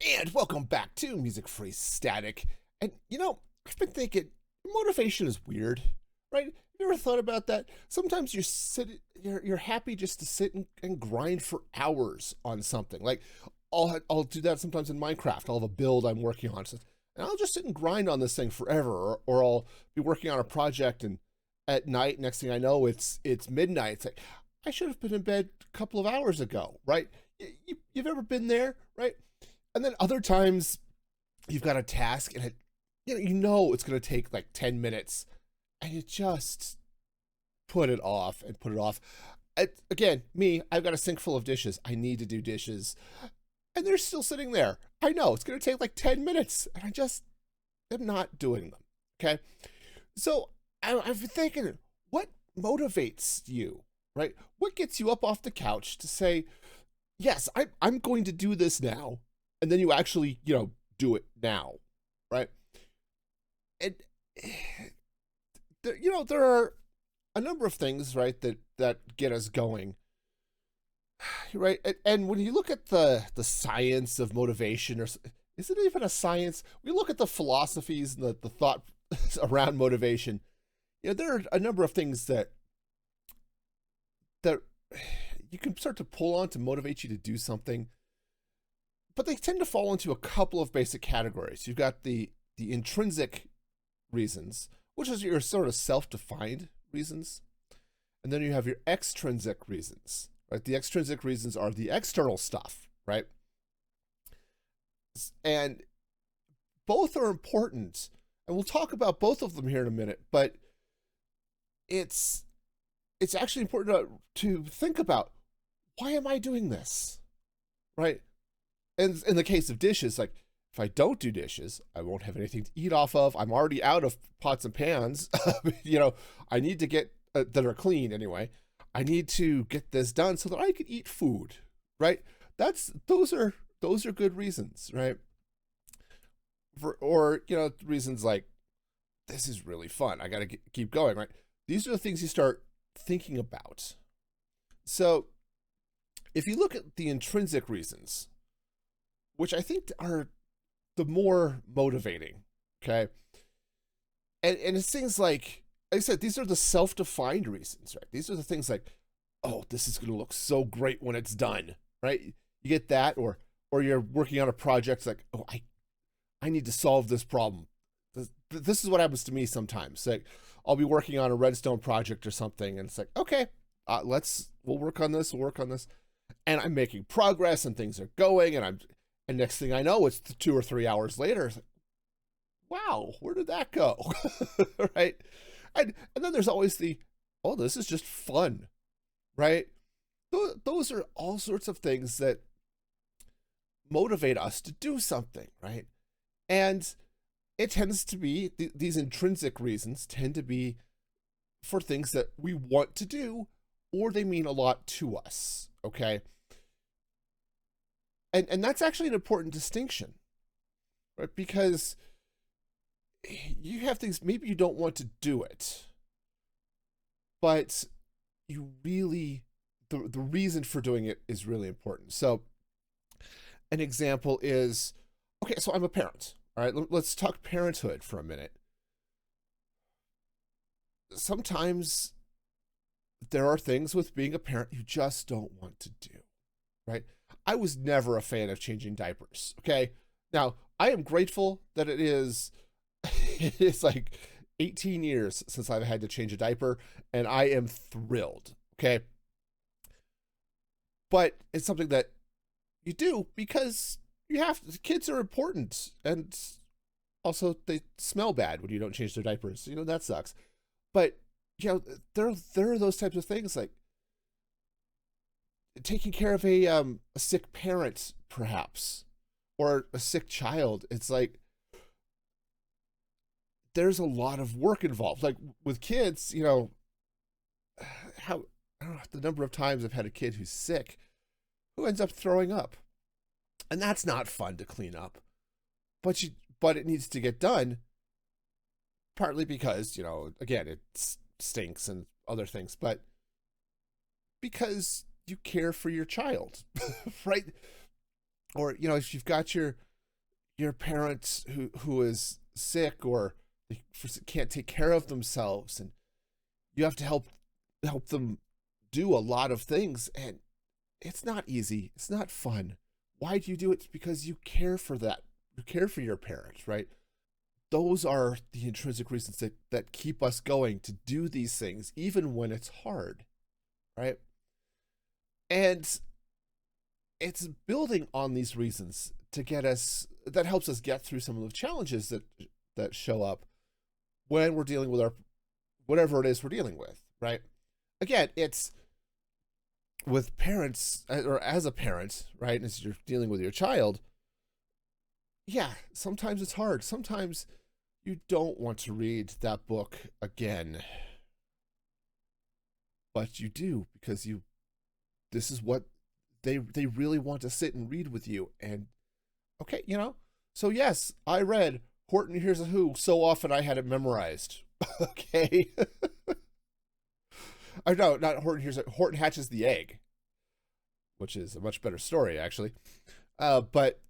And welcome back to Music Free Static. And I've been thinking motivation is weird, right? You ever thought about that? Sometimes you're happy just to sit and grind for hours on something. Like I'll do that sometimes in Minecraft. I'll have a build I'm working on, and I'll just sit and grind on this thing forever, or I'll be working on a project and at night, next thing I know, it's midnight. It's like I should have been in bed a couple of hours ago, right? You've ever been there, right? And then other times you've got a task and you know it's going to take like 10 minutes and you just put it off and put it off. Again, I've got a sink full of dishes. I need to do dishes and they're still sitting there. I know it's going to take like 10 minutes and I just am not doing them. Okay. So I've been thinking, what motivates you, right? What gets you up off the couch to say, yes, I'm going to do this now, and then you actually, do it now, right? And there are a number of things, right, that get us going, right? And when you look at the science of motivation, or is it even a science? We look at the philosophies and the thought around motivation. There are a number of things that you can start to pull on to motivate you to do something, but they tend to fall into a couple of basic categories. You've got the intrinsic reasons, which is your sort of self-defined reasons, and then you have your extrinsic reasons, right? The extrinsic reasons are the external stuff, right? And both are important, and we'll talk about both of them here in a minute, but it's actually important to think about, why am I doing this, right? And in the case of dishes, like if I don't do dishes, I won't have anything to eat off of. I'm already out of pots and pans. I need to get that are clean anyway. I need to get this done so that I can eat food, right? Those are good reasons, right? Or reasons like, this is really fun. I got to keep going, right? These are the things you start thinking about. So if you look at the intrinsic reasons, which I think are the more motivating, okay? And it's things like I said, these are the self-defined reasons, right? These are the things like, oh, this is going to look so great when it's done, right? You get that, or you're working on a project, it's like, oh, I need to solve this problem. This is what happens to me sometimes. Like, I'll be working on a redstone project or something, and it's like, okay, we'll work on this, and I'm making progress, and things are going, and next thing I know, it's 2 or 3 hours later. It's like, wow, where did that go? Right? And then there's always oh, this is just fun, right? Those are all sorts of things that motivate us to do something, right? And it tends to be, these intrinsic reasons tend to be for things that we want to do, or they mean a lot to us, okay? And that's actually an important distinction, right? Because you have things, maybe you don't want to do it, but you really, the reason for doing it is really important. So an example is, okay, so I'm a parent, all right? Let's talk parenthood for a minute. Sometimes there are things with being a parent you just don't want to do, right? I was never a fan of changing diapers, okay? Now, I am grateful that it's like 18 years since I've had to change a diaper, and I am thrilled, okay? But it's something that you do because kids are important, and also they smell bad when you don't change their diapers. That sucks. But, there are those types of things, like taking care of a sick parent, perhaps, or a sick child. It's like there's a lot of work involved. Like with kids, how I don't know the number of times I've had a kid who's sick who ends up throwing up, and that's not fun to clean up. But it needs to get done, partly because again, it stinks and other things, but because you care for your child, right? Or if you've got your parent who is sick or they can't take care of themselves, and you have to help them do a lot of things, and it's not easy. It's not fun. Why do you do it? It's because you care for that. You care for your parents, right? Those are the intrinsic reasons that keep us going to do these things, even when it's hard, right? And it's building on these reasons to get us, that helps us get through some of the challenges that show up when we're dealing with our whatever it is we're dealing with, right? Again, it's with parents, or as a parent, right? As you're dealing with your child, yeah, sometimes it's hard. Sometimes you don't want to read that book again, but you do because this is what they really want to sit and read with you. And okay, so yes, I read Horton Hears a Who so often I had it memorized. Okay. I know, not Horton Hears a, Horton Hatches the Egg, which is a much better story actually. But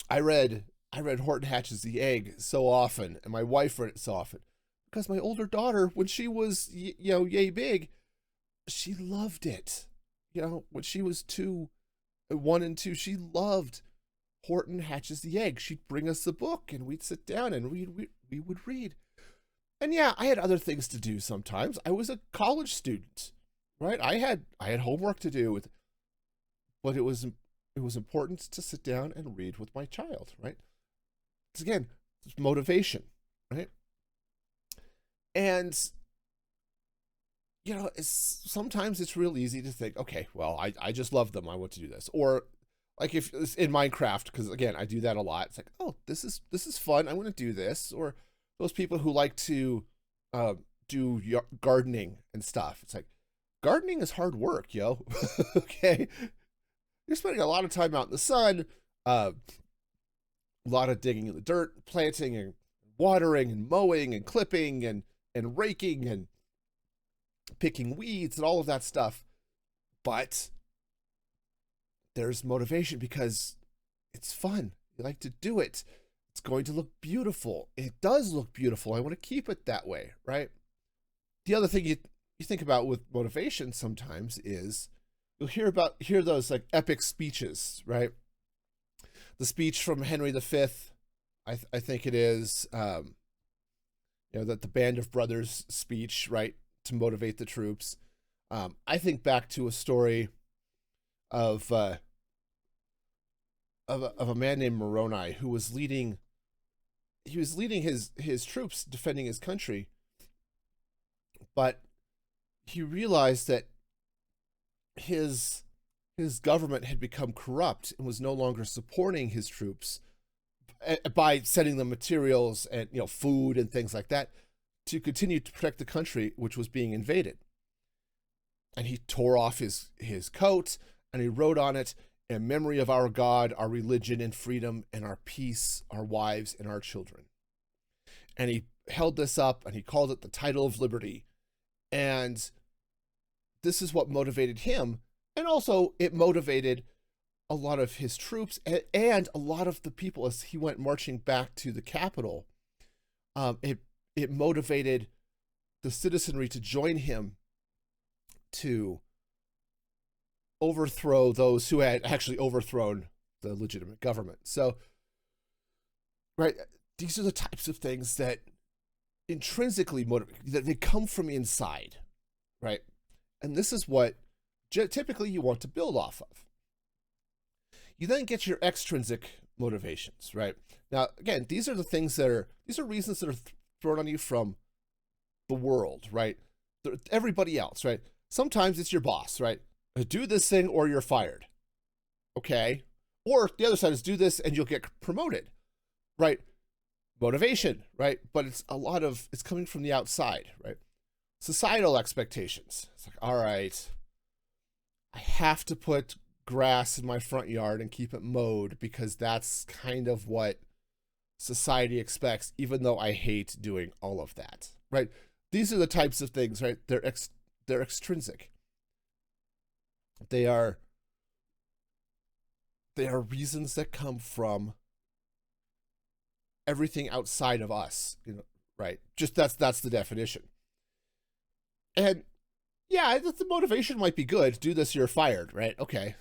I read Horton Hatches the Egg so often, and my wife read it so often because my older daughter, when she was yay big, she loved it. When she was 1 and 2, she loved Horton Hatches the Egg. She'd bring us the book, and we'd sit down and we would read. And yeah, I had other things to do sometimes. I was a college student, right? I had homework to do, but it was important to sit down and read with my child, right? Because again, it's motivation, right? And sometimes it's real easy to think, okay, well, I just love them, I want to do this. Or like if it's in Minecraft, because again, I do that a lot. It's like, oh, this is fun, I want to do this. Or those people who like to do gardening and stuff. It's like, gardening is hard work, yo. Okay, you're spending a lot of time out in the sun, a lot of digging in the dirt, planting and watering and mowing and clipping and raking and picking weeds and all of that stuff. But there's motivation because it's fun. You like to do it. It's going to look beautiful. It does look beautiful. I want to keep it that way, right? The other thing you think about with motivation sometimes is you'll hear those like epic speeches, right? The speech from Henry V, I think it is, that the Band of Brothers speech, right, to motivate the troops. I think back to a story of a man named Moroni who was leading. He was leading his troops defending his country, but he realized that his government had become corrupt and was no longer supporting his troops by sending them materials and food and things like that to continue to protect the country, which was being invaded. And he tore off his coat and he wrote on it, "In memory of our God, our religion and freedom, and our peace, our wives and our children." And he held this up and he called it the title of liberty. And this is what motivated him. And also it motivated a lot of his troops and a lot of the people as he went marching back to the capital. It motivated the citizenry to join him to overthrow those who had actually overthrown the legitimate government. So, right, these are the types of things that intrinsically motivate, that they come from inside, right? And this is what typically you want to build off of. You then get your extrinsic motivations, right? Now, again, these are reasons that are thrown on you from the world, right? Everybody else, right? Sometimes it's your boss, right? Do this thing or you're fired. Okay. Or the other side is do this and you'll get promoted, right? Motivation, right? But it's coming from the outside, right? Societal expectations. It's like, all right, I have to put grass in my front yard and keep it mowed because that's kind of what society expects, even though I hate doing all of that, right? These are the types of things, right? They're extrinsic. They are reasons that come from everything outside of us, right? Just that's the definition. And yeah, the motivation might be good. Do this, you're fired, right? Okay.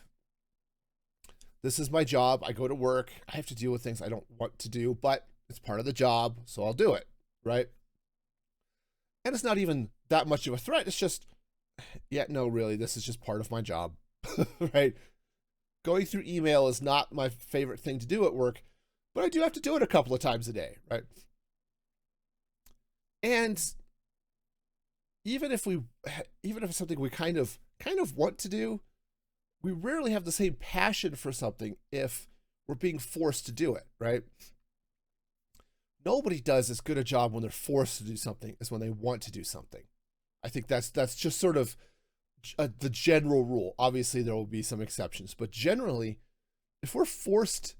This is my job. I go to work. I have to deal with things I don't want to do, but it's part of the job, so I'll do it, right? And it's not even that much of a threat. It's just, yeah, no, really, this is just part of my job, right? Going through email is not my favorite thing to do at work, but I do have to do it a couple of times a day, right? And even if it's something we kind of want to do, we rarely have the same passion for something if we're being forced to do it, right? Nobody does as good a job when they're forced to do something as when they want to do something. I think that's just sort of the general rule. Obviously, there will be some exceptions, but generally, if we're forced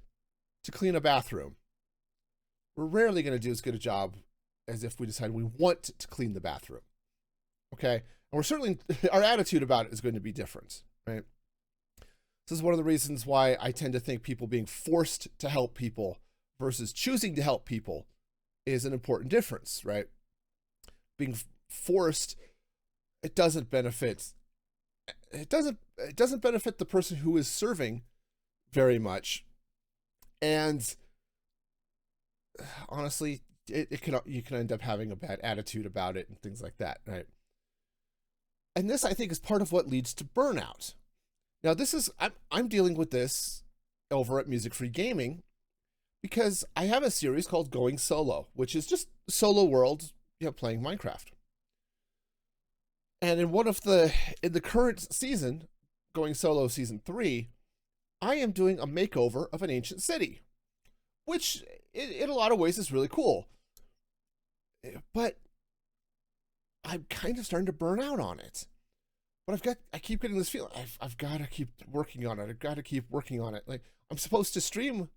to clean a bathroom, we're rarely going to do as good a job as if we decide we want to clean the bathroom. Okay? And we're certainly, our attitude about it is going to be different, right? This is one of the reasons why I tend to think people being forced to help people versus choosing to help people is an important difference, right? Being forced, it doesn't benefit the person who is serving very much. And honestly, you can end up having a bad attitude about it and things like that, right? And this, I think, is part of what leads to burnout. Now, I'm dealing with this over at Music Free Gaming because I have a series called Going Solo, which is just solo world, playing Minecraft. And in the current season, Going Solo Season 3, I am doing a makeover of an ancient city, which in a lot of ways is really cool. But I'm kind of starting to burn out on it. But I keep getting this feeling, I've got to keep working on it. I've got to keep working on it. Like, I'm supposed to stream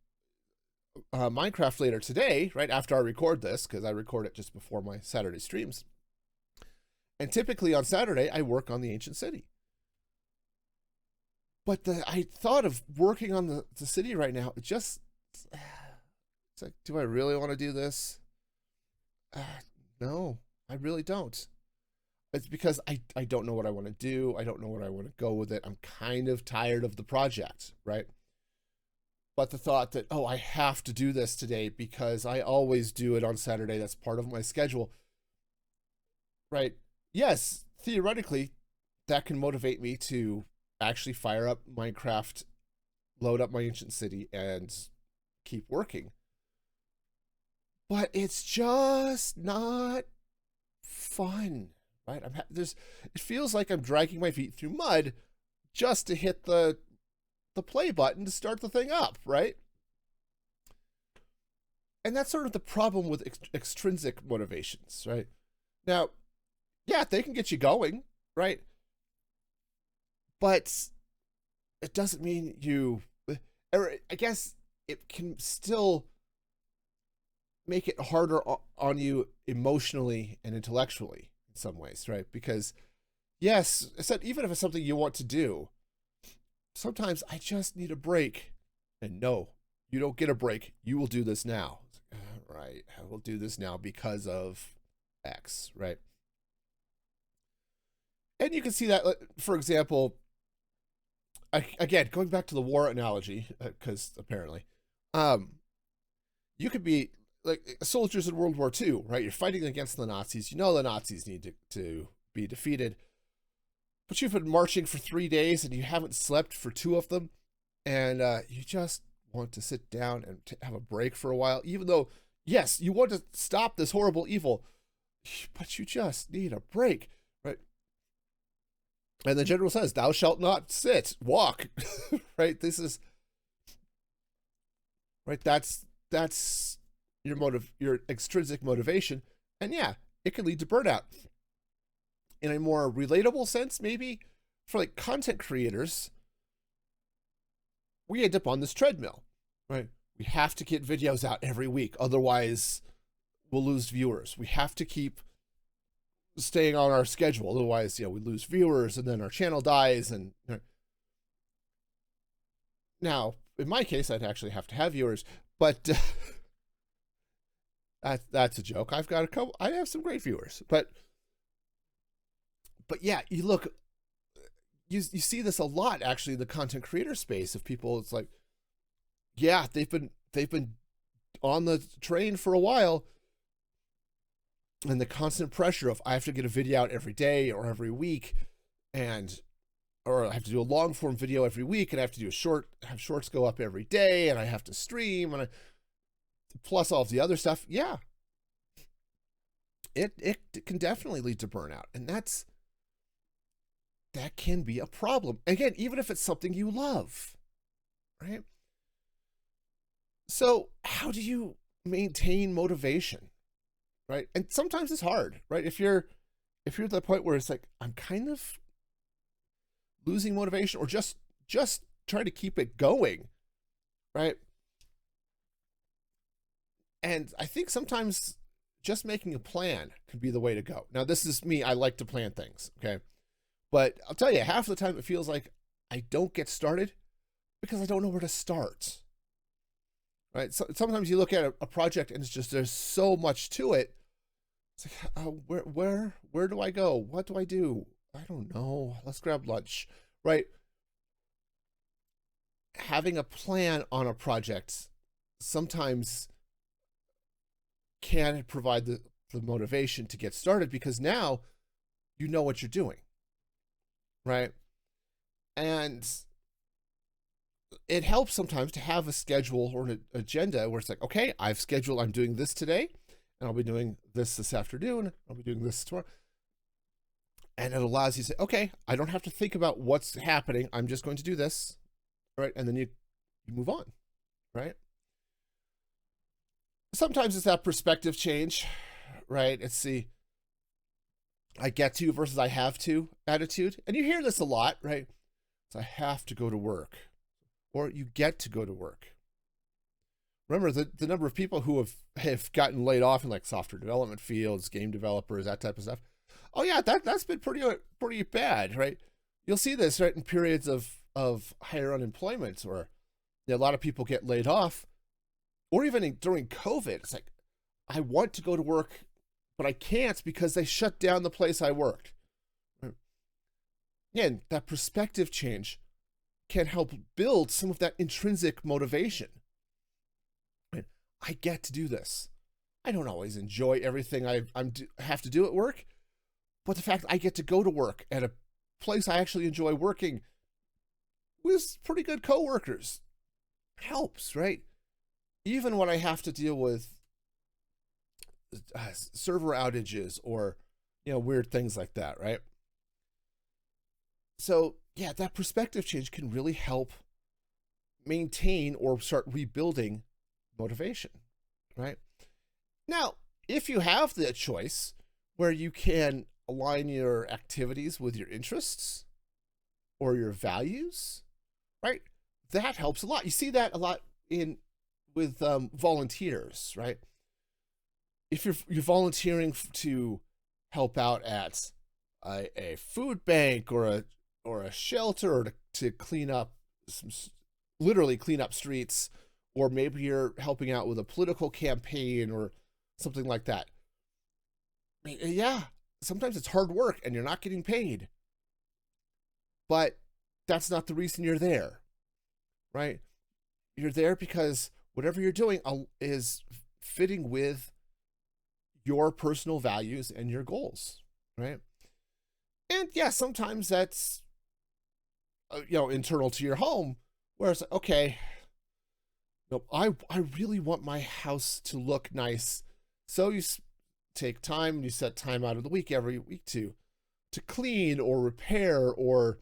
Minecraft later today, right after I record this, because I record it just before my Saturday streams. And typically on Saturday, I work on the ancient city. But I thought of working on the city right now. It's like, do I really want to do this? No, I really don't. It's because I don't know what I want to do. I don't know what I want to go with it. I'm kind of tired of the project, right? But the thought that, I have to do this today because I always do it on Saturday. That's part of my schedule, right? Yes, theoretically, that can motivate me to actually fire up Minecraft, load up my ancient city, and keep working. But it's just not fun, right? It feels like I'm dragging my feet through mud just to hit the play button to start the thing up, right? And that's sort of the problem with extrinsic motivations, right? Now, yeah, they can get you going, right? But it doesn't mean I guess it can still make it harder on you emotionally and intellectually in some ways, right? Because yes, even if it's something you want to do, sometimes I just need a break. And no, you don't get a break. You will do this now. Right, I will do this now because of X, right? And you can see that, for example, again, going back to the war analogy, because apparently, you could be like soldiers in World War II, right? You're fighting against the Nazis. You know the Nazis need to be defeated. But you've been marching for 3 days and you haven't slept for 2 of them. And you just want to sit down and have a break for a while. Even though, yes, you want to stop this horrible evil, but you just need a break, right? And the general says, thou shalt not sit, walk, right? This is, right? That's your extrinsic motivation. And yeah, it can lead to burnout. In a more relatable sense, maybe for like content creators, we end up on this treadmill, right? We have to get videos out every week. Otherwise we'll lose viewers. We have to keep staying on our schedule. Otherwise, we lose viewers and then our channel dies. And now, in my case, I'd actually have to have viewers, but That's a joke. I've got a couple. I have some great viewers, but yeah, you look, you see this a lot actually in the content creator space of people. It's like, yeah, they've been on the train for a while, and the constant pressure of I have to get a video out every day or every week, or I have to do a long form video every week, and I have to do have shorts go up every day, and I have to stream, and plus all of the other stuff. Yeah, it can definitely lead to burnout, and that can be a problem. Again, even if it's something you love, right? So how do you maintain motivation, right? And sometimes it's hard, right? If you're at the point where it's like, I'm kind of losing motivation, or just try to keep it going, right? And I think sometimes just making a plan could be the way to go. Now, this is me. I like to plan things, okay? But I'll tell you, half the time it feels like I don't get started because I don't know where to start, right? So sometimes you look at a project and it's just, there's so much to it. It's like, where do I go? What do I do? I don't know. Let's grab lunch, right? Having a plan on a project sometimes can provide the motivation to get started, because now you know what you're doing, right? And it helps sometimes to have a schedule or an agenda where it's like, okay, I'm doing this today, and I'll be doing this afternoon, I'll be doing this tomorrow. And it allows you to say, okay, I don't have to think about what's happening. I'm just going to do this, right? And then you move on, right? Sometimes it's that perspective change, right? It's the I get to versus I have to attitude. And you hear this a lot, right? It's I have to go to work, or you get to go to work. Remember the number of people who have gotten laid off in like software development fields, game developers, that type of stuff. Oh yeah, that's been pretty bad, right? You'll see this, right, in periods of higher unemployment, or a lot of people get laid off, or even during COVID. It's like, I want to go to work, but I can't because they shut down the place I worked. Again, that perspective change can help build some of that intrinsic motivation. I get to do this. I don't always enjoy everything I have to do at work, but the fact I get to go to work at a place I actually enjoy working with pretty good coworkers helps, right? Even when I have to deal with server outages or weird things like that, right? So yeah, that perspective change can really help maintain or start rebuilding motivation, right? Now, if you have the choice where you can align your activities with your interests or your values, right? That helps a lot. You see that a lot with volunteers, right? If you're volunteering to help out at a food bank or a shelter, or to clean up literally clean up streets, or maybe you're helping out with a political campaign or something like that. I mean, yeah, sometimes it's hard work and you're not getting paid, but that's not the reason you're there, right? You're there because whatever you're doing is fitting with your personal values and your goals, right? And yeah, sometimes that's internal to your home, where it's like, okay, I really want my house to look nice, so you take time and you set time out of the week every week to clean or repair or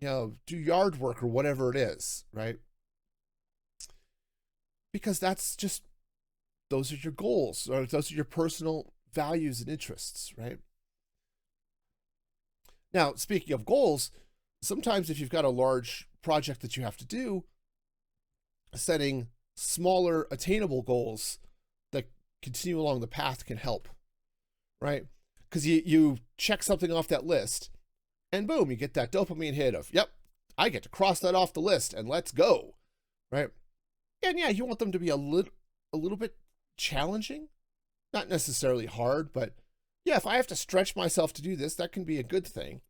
do yard work or whatever it is, right? Because those are your goals, or those are your personal values and interests, right? Now, speaking of goals, sometimes if you've got a large project that you have to do, setting smaller attainable goals that continue along the path can help, right? Because you check something off that list and boom, you get that dopamine hit of, yep, I get to cross that off the list and let's go, right? And yeah, you want them to be a little bit challenging, not necessarily hard, but yeah, if I have to stretch myself to do this, that can be a good thing.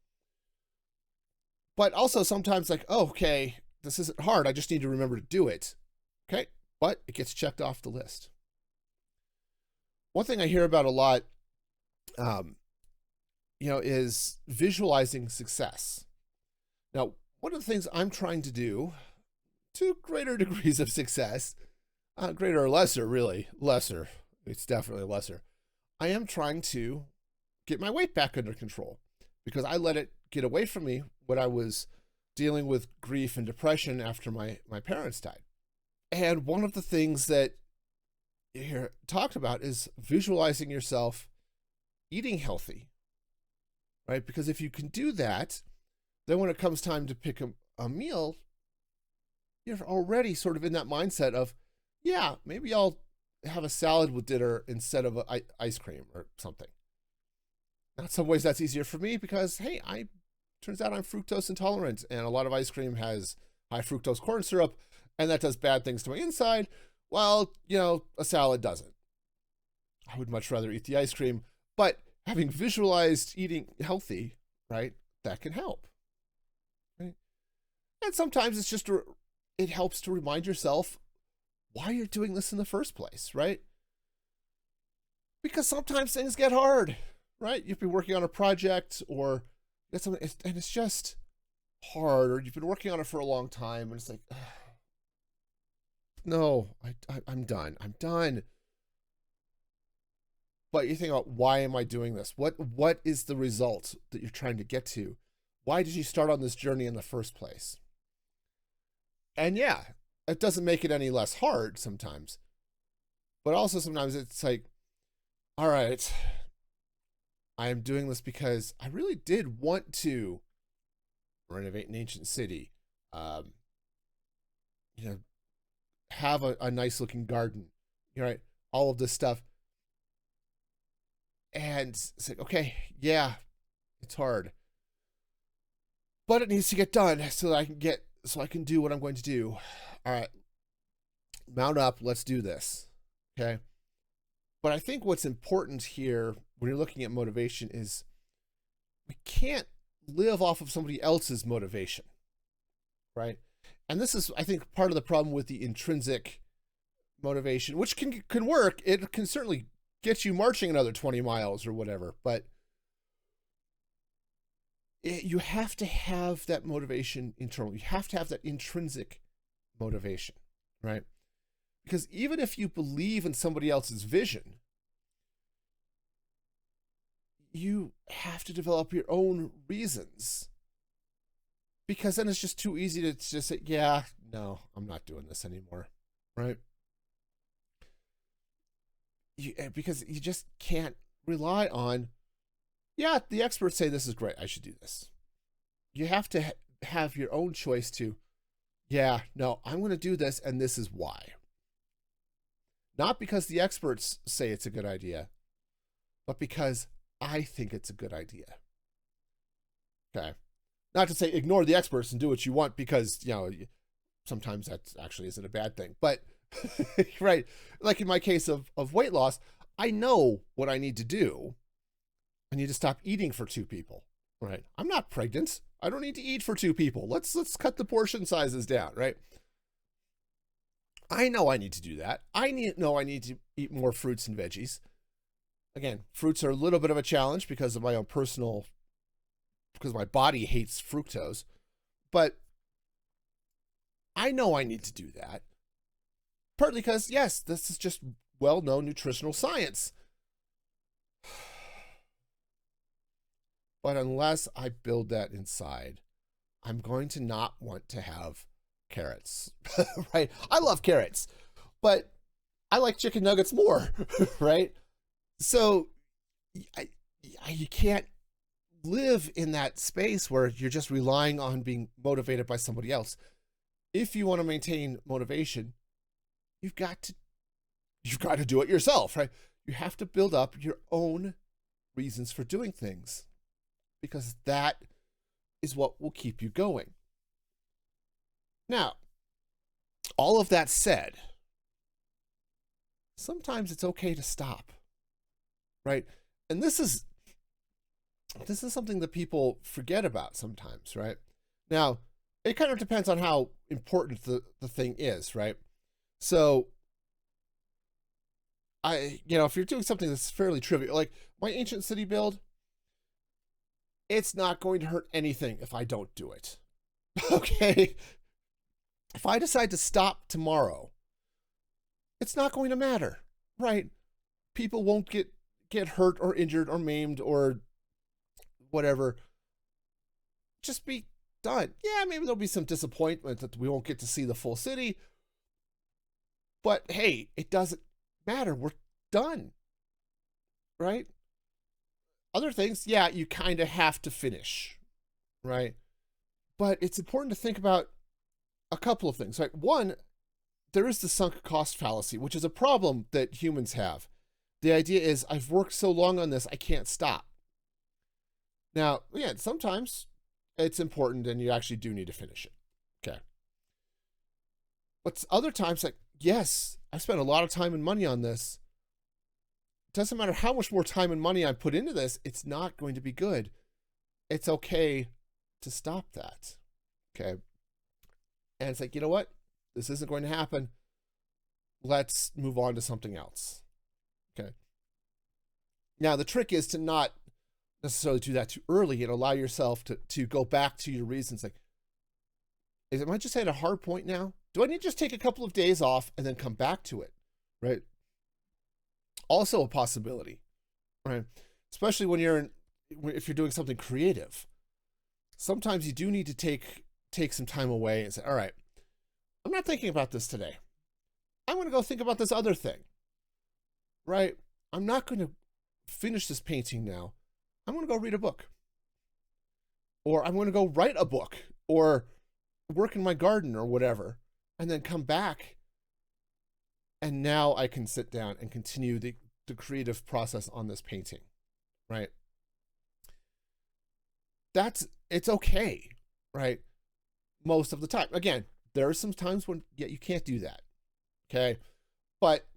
But also sometimes like, oh, okay, this isn't hard. I just need to remember to do it. Okay, but it gets checked off the list. One thing I hear about a lot, is visualizing success. Now, one of the things I'm trying to do to greater degrees of success, greater or lesser, really, lesser, it's definitely lesser. I am trying to get my weight back under control because I let it get away from me when I was dealing with grief and depression after my parents died. And one of the things that here talked about is visualizing yourself eating healthy, right? Because if you can do that, then when it comes time to pick a meal, you're already sort of in that mindset of, yeah, maybe I'll have a salad with dinner instead of ice cream or something. Now, in some ways that's easier for me because, hey, turns out I'm fructose intolerant, and a lot of ice cream has high fructose corn syrup, and that does bad things to my inside. Well, a salad doesn't. I would much rather eat the ice cream, but having visualized eating healthy, right, that can help. Right? And sometimes it's just, it helps to remind yourself why you're doing this in the first place, right? Because sometimes things get hard, right? You've been working on a project or something, and it's just hard, or you've been working on it for a long time, and it's like, no, I'm done. I'm done. But you think about, why am I doing this? What is the result that you're trying to get to? Why did you start on this journey in the first place? And yeah, it doesn't make it any less hard sometimes. But also sometimes it's like, all right, I am doing this because I really did want to renovate an ancient city, have a nice looking garden, right? All of this stuff. And it's like, okay, yeah, it's hard, but it needs to get done so that I can do what I'm going to do. All right, mount up, let's do this. Okay. But I think what's important here when you're looking at motivation is we can't live off of somebody else's motivation, right? And this is, I think, part of the problem with the intrinsic motivation, which can work. It can certainly get you marching another 20 miles or whatever, but you have to have that motivation internal. You have to have that intrinsic motivation, right? Because even if you believe in somebody else's vision, you have to develop your own reasons, because then it's just too easy to just say, yeah, no, I'm not doing this anymore, right? Because you just can't rely on, yeah, the experts say this is great, I should do this. You have to have your own choice to, yeah, no, I'm going to do this, and this is why. Not because the experts say it's a good idea, but because I think it's a good idea. Okay. Not to say ignore the experts and do what you want, because, sometimes that actually isn't a bad thing. But, right, like in my case of weight loss, I know what I need to do. I need to stop eating for 2 people, right? I'm not pregnant. I don't need to eat for 2 people. Let's cut the portion sizes down, right? I know I need to do that. I need to eat more fruits and veggies. Again, fruits are a little bit of a challenge because of my own because my body hates fructose, but I know I need to do that. Partly because, yes, this is just well-known nutritional science. But unless I build that inside, I'm going to not want to have carrots, right? I love carrots, but I like chicken nuggets more, right? So you can't live in that space where you're just relying on being motivated by somebody else. If you want to maintain motivation, you've got to do it yourself, right? You have to build up your own reasons for doing things, because that is what will keep you going. Now, all of that said, sometimes it's okay to stop, right? And this is something that people forget about sometimes, right? Now, it kind of depends on how important the thing is, right? So if you're doing something that's fairly trivial, like my ancient city build, it's not going to hurt anything if I don't do it. Okay? If I decide to stop tomorrow, it's not going to matter, right? People won't get hurt or injured or maimed or whatever. Just be done. Yeah, maybe there'll be some disappointment that we won't get to see the full city. But hey, it doesn't matter. We're done, right? Other things, yeah, you kind of have to finish, right? But it's important to think about a couple of things, right? One, there is the sunk cost fallacy, which is a problem that humans have. The idea is, I've worked so long on this, I can't stop. Now, again, sometimes it's important and you actually do need to finish it, okay? But other times, like, yes, I spent a lot of time and money on this. It doesn't matter how much more time and money I put into this, it's not going to be good. It's okay to stop that, okay? And it's like, you know what? This isn't going to happen. Let's move on to something else, okay? Now, the trick is to not necessarily do that too early and allow yourself to go back to your reasons. Like, am I just at a hard point now? Do I need to just take a couple of days off and then come back to it, right? Also a possibility, right? Especially if you're doing something creative. Sometimes you do need to take some time away and say, all right, I'm not thinking about this today. I'm going to go think about this other thing, right? I'm not going to finish this painting now. I'm going to go read a book. Or I'm going to go write a book or work in my garden or whatever, and then come back. And now I can sit down and continue the creative process on this painting, right? It's okay, right? Most of the time. Again, there are some times when you can't do that, okay? But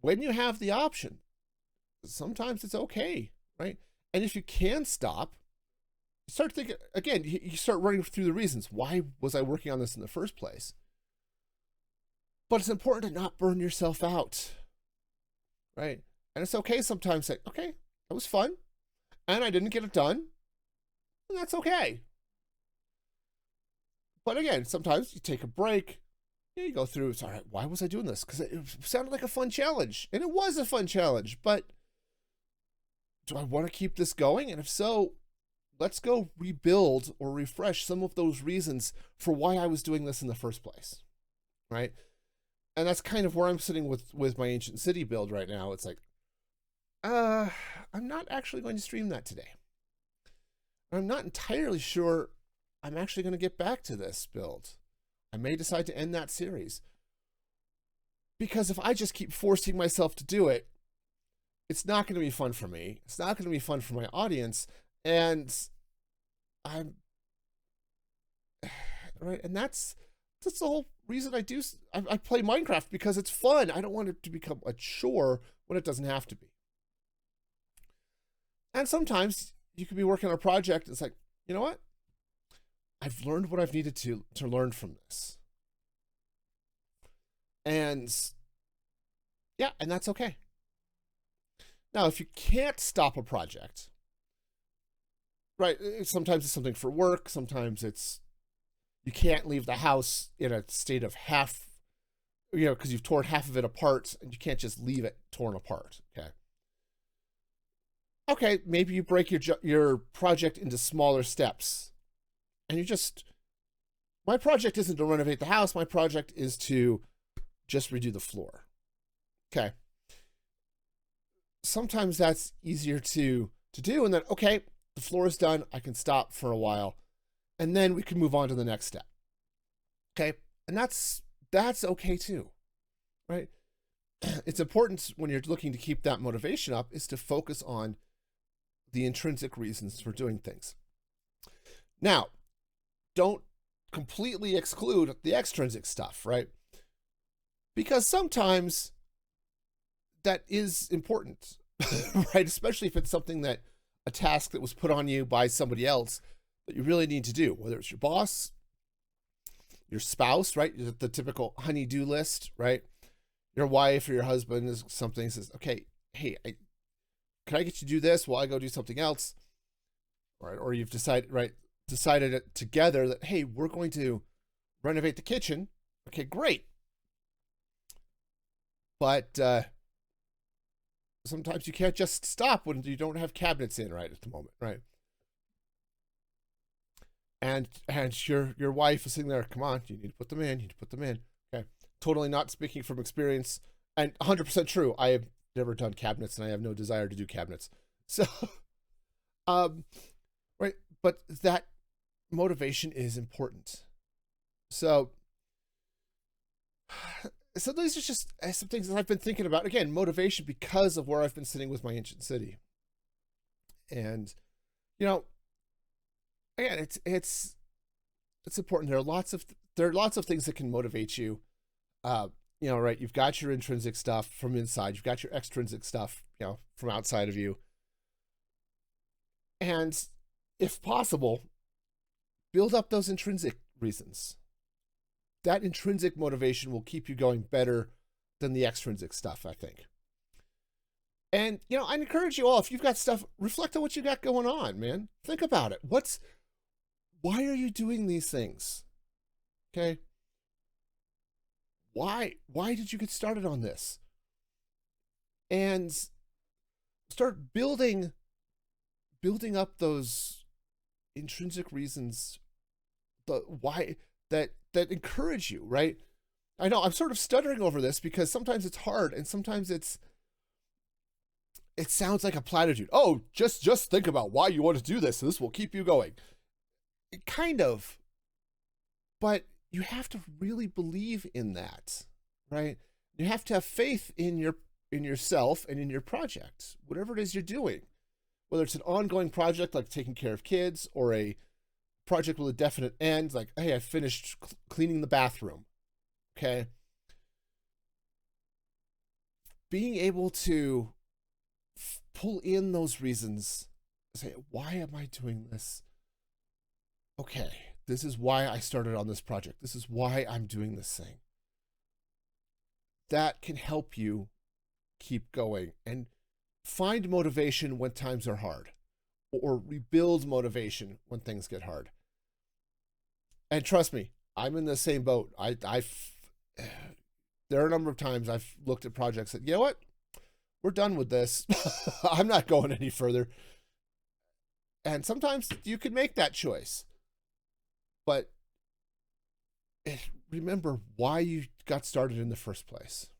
when you have the option, sometimes it's okay, right? And if you can stop, start thinking, again, you start running through the reasons. Why was I working on this in the first place? But it's important to not burn yourself out, right? And it's okay sometimes to say, okay, that was fun, and I didn't get it done, and that's okay. But again, sometimes you take a break, you go through, it's all right, why was I doing this? Because it sounded like a fun challenge, and it was a fun challenge, but do I want to keep this going? And if so, let's go rebuild or refresh some of those reasons for why I was doing this in the first place, right? And that's kind of where I'm sitting with my ancient city build right now. It's like, I'm not actually going to stream that today. I'm not entirely sure I'm actually going to get back to this build. I may decide to end that series. Because if I just keep forcing myself to do it, it's not going to be fun for me. It's not going to be fun for my audience. And right, and that's the whole reason I play Minecraft, because it's fun. I don't want it to become a chore when it doesn't have to be. And sometimes you could be working on a project. It's like, you know what? I've learned what I've needed to learn from this. And yeah, and that's okay. Now, if you can't stop a project, right? Sometimes it's something for work. Sometimes it's you can't leave the house in a state of half, because you've torn half of it apart, and you can't just leave it torn apart. Okay, maybe you break your project into smaller steps, and my project isn't to renovate the house. My project is to just redo the floor. Okay. Sometimes that's easier to do, and then, okay, the floor is done. I can stop for a while, and then we can move on to the next step. Okay, and that's okay too, right? It's important when you're looking to keep that motivation up is to focus on the intrinsic reasons for doing things. Now, don't completely exclude the extrinsic stuff, right? Because sometimes that is important, right? Especially if it's something that a task that was put on you by somebody else that you really need to do, whether it's your boss, your spouse, right? The typical honey-do list, right? Your wife or your husband is something says, okay, hey, can I get you to do this while I go do something else? Right? Or you've decided it together that, hey, we're going to renovate the kitchen. Okay, great. But sometimes you can't just stop when you don't have cabinets in right at the moment, right? And your wife is sitting there, come on, you need to put them in, Okay. Totally not speaking from experience, and 100% true. I have never done cabinets and I have no desire to do cabinets. So right, but that motivation is important. So these are just some things that I've been thinking about. Again, motivation because of where I've been sitting with my ancient city. And, again, it's important. There are lots of things that can motivate you. Right, you've got your intrinsic stuff from inside. You've got your extrinsic stuff, from outside of you. And if possible, build up those intrinsic reasons. That intrinsic motivation will keep you going better than the extrinsic stuff, I think. And, I encourage you all, if you've got stuff, reflect on what you got going on, man. Think about it. Why are you doing these things? Okay. Why did you get started on this? And start building up those intrinsic reasons, why that encourage you, right? I know I'm sort of stuttering over this because sometimes it's hard and sometimes it sounds like a platitude. Oh, just think about why you want to do this. This will keep you going. Kind of. But you have to really believe in that, right? You have to have faith in yourself and in your project, whatever it is you're doing. Whether it's an ongoing project like taking care of kids or a project with a definite end, like, hey, I finished cleaning the bathroom. Okay. Being able to pull in those reasons, say, why am I doing this? Okay, this is why I started on this project. This is why I'm doing this thing. That can help you keep going and find motivation when times are hard, or rebuild motivation when things get hard. And trust me, I'm in the same boat. There are a number of times I've looked at projects that, you know what? We're done with this. I'm not going any further. And sometimes you can make that choice. But remember why you got started in the first place.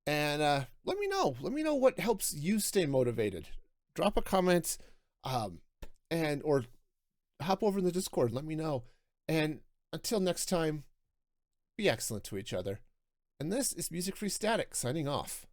And let me know. Let me know what helps you stay motivated. Drop a comment or hop over in the Discord. Let me know. And until next time, be excellent to each other. And this is Music Free Static signing off.